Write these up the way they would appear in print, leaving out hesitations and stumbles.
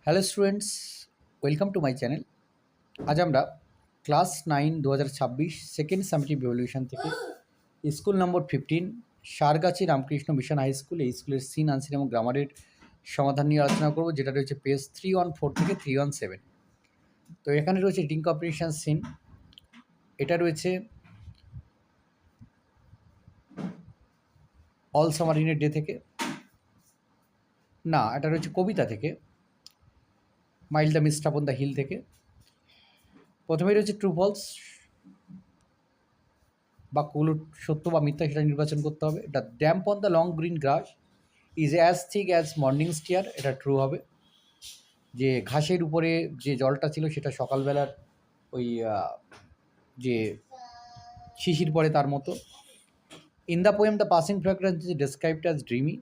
Hello students, welcome to my channel. আজ আমরা class 9 2026 second summative evaluation থেকে school number 15 Sargachhi Ramakrishna Mission High School, এই স্কুলের সিন আনসিন এবং গ্রামারের সমাধান নিয়ে আলোচনা করব, যেটা রয়েছে পেজ 314 থেকে 317। তো এখানে রয়েছে রিডিং কম্পিটিশন সিন। এটা রয়েছে অল সামারিনের ডে থেকে, না এটা রয়েছে কবিতা থেকে, mile the mist upon the hill থেকে। প্রথমেই রয়েছে ট্রু ফলস, বাক্যগুলো সত্য বা মিথ্যা সেটা নির্বাচন করতে হবে। The damp on the long green glass is as thick as morning stair, এটা ট্রু হবে। যে ঘাসের উপরে যে জলটা ছিল সেটা সকালবেলার ওই যে শিশির পড়ে তার মতো। In the poem the passing fragrance is described as dreamy,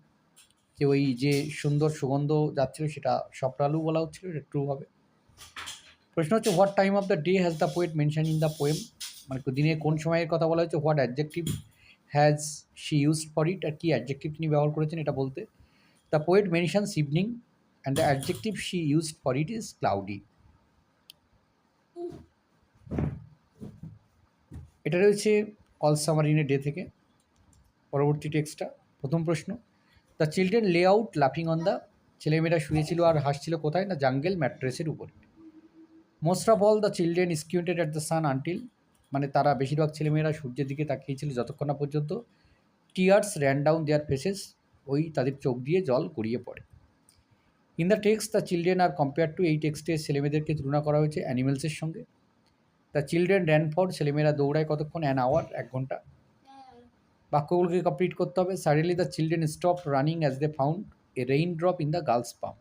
যে ওই যে সুন্দর সুগন্ধ যাচ্ছিল সেটা স্বপ্নালু বলা হচ্ছিল, এটা ট্রু হবে। প্রশ্ন হচ্ছে what time of the day has the poet mention in the poem, মানে দিনে কোন সময়ের কথা বলা হয়েছে। What adjective has she used for it, আর কি অ্যাডজেক্টিভ তিনি ব্যবহার করেছেন এটা বলতে। The poet mentions evening and the adjective she used for it is cloudy. এটা রয়েছে অল সামারিনের ডে থেকে। পরবর্তী টেক্সটটা, প্রথম প্রশ্ন, দ্য চিলড্রেন লে আউট লাফিং অন দ্য, ছেলেমেয়েরা শুয়েছিল আর হাসছিল কোথায়, না জাঙ্গেল ম্যাট্রেসের উপরে। Most of all the children squinted at the sun until, মানে তারা বেশিরভাগ ছেলেমেয়েরা সূর্যের দিকে তাকিয়েছিল যতক্ষণ না পর্যন্ত tears ran down their faces, ওই তাদের চোখ দিয়ে জল গড়িয়ে পড়ে। In the text the children are compared to, এই টেক্সটে ছেলেমেয়েদেরকে তুলনা করা হয়েছে অ্যানিমেলসের সঙ্গে। দ্য চিলড্রেন র্যান ফর, ছেলেমেয়েরা দৌড়ায় কতক্ষণ, অ্যান আওয়ার, 1 ঘন্টা। বাক্যগুলোকে কমপ্লিট করতে হবে। Suddenly the children stop running as they found a rain drop in the girl's palm,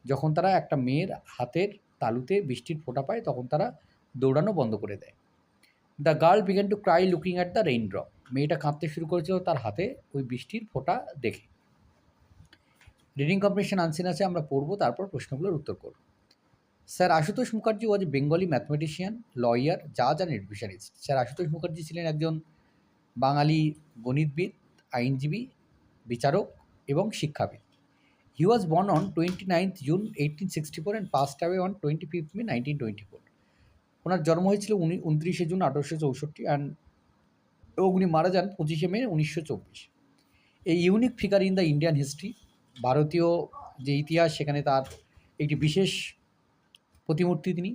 যখন তারা একটা মেয়ের হাতের তালুতে বৃষ্টির ফোঁটা পায় তখন তারা দৌড়ানো বন্ধ করে দেয়। The girl began to cry looking at the rain drop, মেয়েটা কাঁদতে শুরু করেছিল তার হাতে ওই বৃষ্টির ফোঁটা দেখে। রিডিং কম্পিটিশন আনসিন আছে, আমরা পড়বো তারপর প্রশ্নগুলোর উত্তর করব। Sir Ashutosh Mukherjee was a Bengali mathematician, lawyer, জাজ and educationist. Sir Ashutosh Mukherjee ছিলেন একজন বাঙালি গণিতবিদ, আইনজীবী, বিচারক এবং শিক্ষাবিদ। He was born on 29th June 1864 and passed away on 25th May 1924। ওনার জন্ম হয়েছিল 29শে জুন 1864 এবং উনি মারা যান 25শে মে 1924। এই unique figure in the Indian history, ভারতীয় যে ইতিহাস সেখানে তার একটি বিশেষ প্রতিমূর্তি তিনি।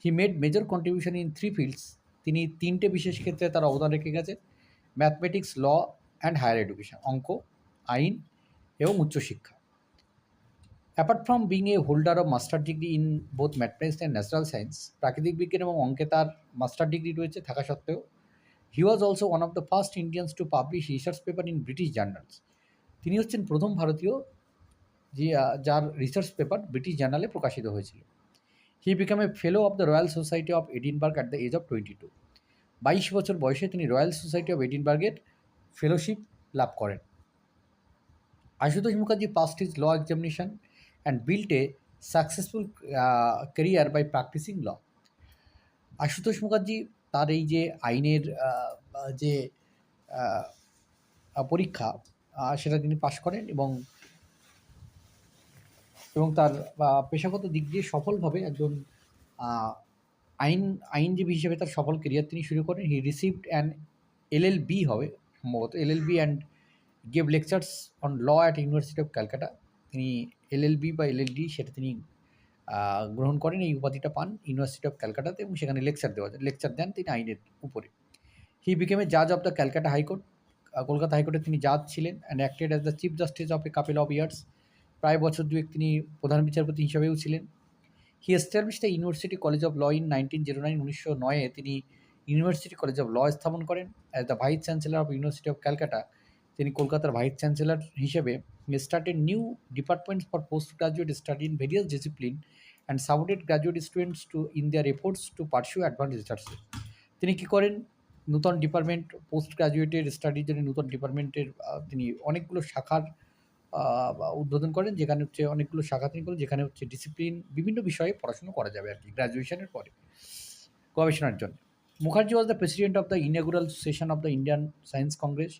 হি made major contribution in 3 fields, তিনি 3টে বিশেষ ক্ষেত্রে তার অবদান রেখে গেছেন। Mathematics, law and higher education, অঙ্ক, আইন এবং উচ্চশিক্ষা। Apart from being a holder of master degree in both mathematics and natural science, প্রাকৃতিক বিজ্ঞান এবং অঙ্কে তার মাস্টার ডিগ্রি রয়েছে থাকা সত্ত্বেও, he was also one of the first Indians to publish research paper in British journals. তিনি হচ্ছেন প্রথম ভারতীয় যে যার রিসার্চ পেপার ব্রিটিশ জার্নালে প্রকাশিত হয়েছিল। He became a fellow of the royal Society of Edinburgh at the age of 22। 22 বছর বয়সে তিনি রয়্যাল সোসাইটি অফ এডিনবার্গের ফেলোশিপ লাভ করেন। Ashutosh Mukherjee passed his law examination and built a successful career by practising law. Ashutosh Mukherjee তার এই যে আইনের যে পরীক্ষা সেটা তিনি পাশ করেন এবং তার পেশাগত দিক দিয়ে সফলভাবে একজন আইনজীবী হিসেবে তার সফল কেরিয়ার তিনি শুরু করেন। হি রিসিভড অ্যান এলএলবি হবে সম্ভবত, LLB and gave lectures on law at university of Calcutta. তিনি এলএলবি বা এলএলডি সেটা তিনি গ্রহণ করেন, এই উপাধিটা পান ইউনিভার্সিটি অফ ক্যালকাটাতে এবং সেখানে লেকচার দেন তিনি আইনের উপরে। হি বিকেম এ জাজ of the Calcutta High Court, Kolkata হাইকোর্টে তিনি জাজ ছিলেন। And acted as the chief justice of a couple of years, প্রায় বছর দুয়েক তিনি প্রধান বিচারপতি হিসাবেও ছিলেন। He establish the University College of Law in 1909, 1909 তিনি ইউনিভার্সিটি কলেজ অফ ল স্থাপন করেন। As the vice chancellor of university of Calcutta, তিনি কলকাতার ভাইস চ্যান্সেলর হিসেবে started new departments for post graduate study in various discipline and supported graduate students to in their efforts to pursue advance research. তিনি কী করেন, নূতন department, post গ্রাজুয়েটের স্টাডির জন্য নূতন ডিপার্টমেন্টের তিনি অনেকগুলো শাখার উদ্বোধন করেন, যেখানে হচ্ছে অনেকগুলো শাখা তিনি করেন, যেখানে হচ্ছে ডিসিপ্লিন বিভিন্ন বিষয়ে পড়াশুনো করা যাবে আর কি গ্র্যাজুয়েশনের পরে গবেষণার জন্য। Mukherjee was the president of the inaugural session of the Indian science Congress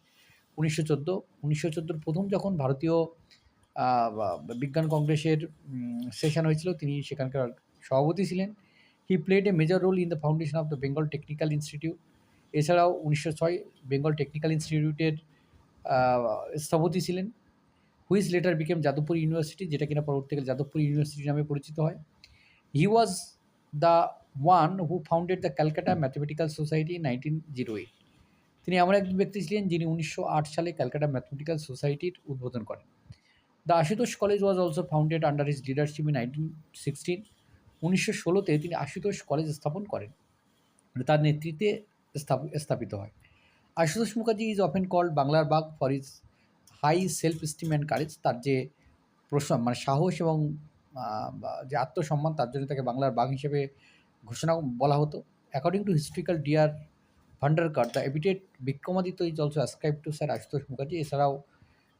1914। 1914 প্রথম যখন ভারতীয় বিজ্ঞান কংগ্রেসের সেশন হয়েছিল, তিনি সেখানকার সভাপতি ছিলেন। He played a major role in the foundation of the Bengal Technical Institute. এছাড়াও 1906 বেঙ্গল টেকনিক্যাল ইনস্টিটিউটের স্থপতি ছিলেন, which later became Jadavpur University, যেটা কিনা পরবর্তীকালে যাদবপুর ইউনিভার্সিটি নামে পরিচিত হয়। He was the one who founded the Calcutta Mathematical Society in 1908। তিনি এমন একজন ব্যক্তি ছিলেন যিনি 1908 সালে ক্যালকাটা ম্যাথমেটিক্যাল সোসাইটির উদ্বোধন করেন। The Ashutosh college was also founded under his leadership in 1916। 1916-তে তিনি আশুতোষ কলেজ স্থাপন করেন, তার নেতৃত্বে স্থাপিত হয়। Ashutosh Mukherjee is often called বাংলার বাঘ for his high self esteem and courage. তার যে মানে সাহস এবং যে আত্মসম্মান, তার জন্য তাকে বাংলার বাঘ হিসেবে ঘোষণা বলা হতো। According to historical D R Bhandarkar, the epithet Vikramaditya is also ascribe to sir Ashutosh Mukherjee. এছাড়াও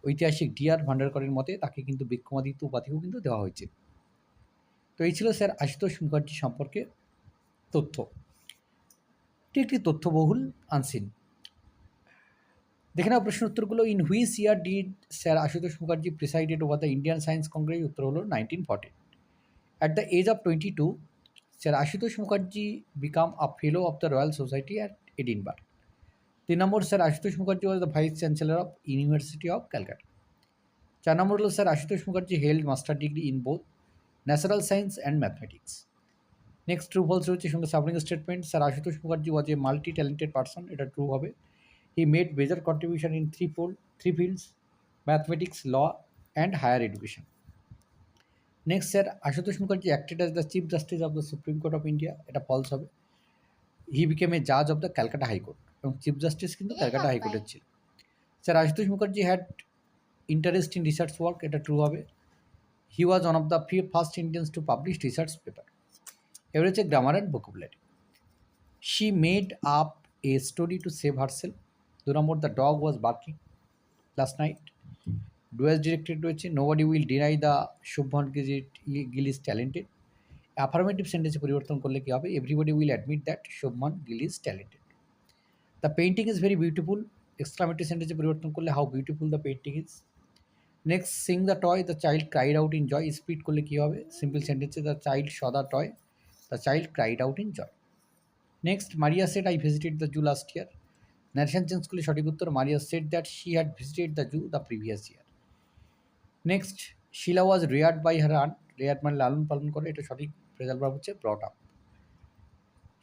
ঐতিহাসিক ডিআর ভান্ডারকরের মতে তাকে কিন্তু বিক্রমাদিত্য উপাধিও কিন্তু দেওয়া হয়েছে। তো এই ছিল স্যার আশুতোষ মুখার্জি সম্পর্কে তথ্য। এটি একটি তথ্যবহুল আনসিন। দেখে নাও প্রশ্ন উত্তরগুলো। In which year did sir Ashutosh Mukherjee presided over the Indian science congress? উত্তর হলো 1940। At the age of 22, sir Ashutosh Mukherjee became a fellow of the royal society at Edinburgh. 3 number, sir Ashutosh Mukherjee was the vice chancellor of university of Calcutta. 4 number হলো sir Ashutosh Mukherjee held master degree in both natural science and mathematics. Next true false রয়েছে সঙ্গে supporting statement. Sir Ashutosh Mukherjee was a multi talented person, এটা true হবে। He made major contribution in three fields, mathematics, law and higher education. Next, sir Ashutosh Mukherjee acted as the chief justice of the Supreme Court of India, এটা false হবে। He became a জাজ of the Calcutta High Court, এবং chief justice কিন্তু ক্যালকাটা হাইকোর্টের ছিল। Sir Ashutosh Mukherjee had interest in research work, এটা true হবে। হি ওয়াজ one of the first Indians to publish research paper. এবার হচ্ছে grammar and vocabulary. She made up a story to save herself. 2 number, the dog was barking last night. ডুয়েস directed রয়েছে। Nobody will deny the Shubman Gill is talented. Affirmative সেন্টেন্সে পরিবর্তন করলে কী হবে? Everybody will admit that Shubman Gill is talented. The painting is very beautiful. Exclamatory সেন্টেন্সে পরিবর্তন করলে how beautiful the painting is. Next, seeing the toy, the child cried out in joy. Split করলে কী হবে? সিম্পল সেন্টেন্সে the child saw the toy, the child cried out in joy. Next, Maria said I visited the zoo last year. Narration change করলে সঠিক উত্তর Maria said that she had visited the zoo the previous year. Next, Sheela was reared by her aunt. Reared মানে লালন পালন করে, এটা সঠিক phrasal verb হচ্ছে brought up.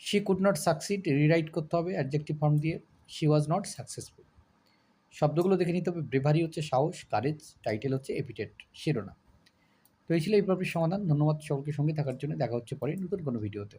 She could not succeed, rewrite করতে হবে অ্যাডজেক্টিভ ফর্ম দিয়ে। She was not successful. শব্দগুলো দেখে নিতে হবে। ব্রেভারি হচ্ছে সাহস, কারেজ, টাইটেল হচ্ছে এপিটেট, শিরোনাম। তো এই ছিল এই পর্বের সমাধান। ধন্যবাদ সকলকে সঙ্গে থাকার জন্য। দেখা হচ্ছে পরে নতুন কোনো ভিডিওতে।